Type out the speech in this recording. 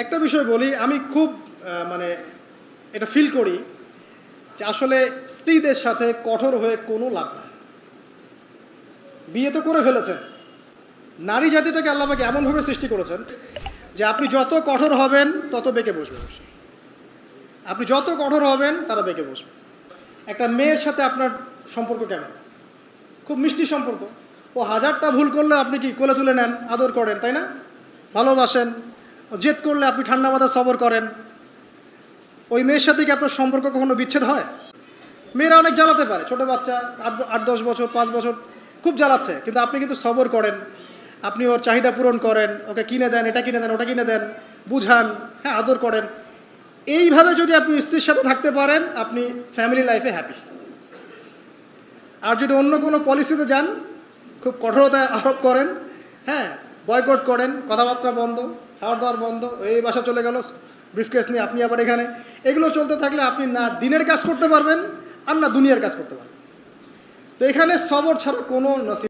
একটা বিষয় বলি, আমি খুব মানে এটা ফিল করি যে আসলে স্ত্রীদের সাথে কঠোর হয়ে কোনো লাভ নাই। বিয়ে তো করে ফেলেছেন, নারী জাতিটাকে আল্লাহ পাক এমনভাবে সৃষ্টি করেছেন যে আপনি যত কঠোর হবেন তত বেঁকে বসবে। আপনি যত কঠোর হবেন তারা বেঁকে বসবে। একটা মেয়ের সাথে আপনার সম্পর্ক কেমন? খুব মিষ্টি সম্পর্ক। ও হাজারটা ভুল করলে আপনি কি কোলে তুলে নেন, আদর করেন, তাই না? ভালোবাসেন। জেদ করলে আপনি ঠান্ডা মাথায় সবর করেন। ওই মেয়ের সাথে কি আপনার সম্পর্ক কখনো বিচ্ছেদ হয়? মেয়েরা অনেক জ্বালাতে পারে, ছোটো বাচ্চা 8-10 বছর 5 বছর খুব জ্বালাচ্ছে, কিন্তু আপনি কিন্তু সবর করেন, আপনি ওর চাহিদা পূরণ করেন, ওকে কিনে দেন, এটা কিনে দেন, ওটা কিনে দেন, বুঝান, হ্যাঁ, আদর করেন। এইভাবে যদি আপনি স্ত্রীর সাথে থাকতে পারেন, আপনি ফ্যামিলি লাইফে হ্যাপি। আর যদি অন্য কোনো পলিসিতে যান, খুব কঠোরতা আরোপ করেন, হ্যাঁ, বয়কট করেন, কথাবার্তা বন্ধ, খাওয়ার দাওয়ার বন্ধ, এই বাসা চলে গেল ব্রিফকেস নিয়ে, আপনি আবার এখানে, এগুলো চলতে থাকলে আপনি না দিনের কাজ করতে পারবেন আর না দুনিয়ার কাজ করতে পারবেন। তো এখানে সবর ছাড়া কোনো নসিব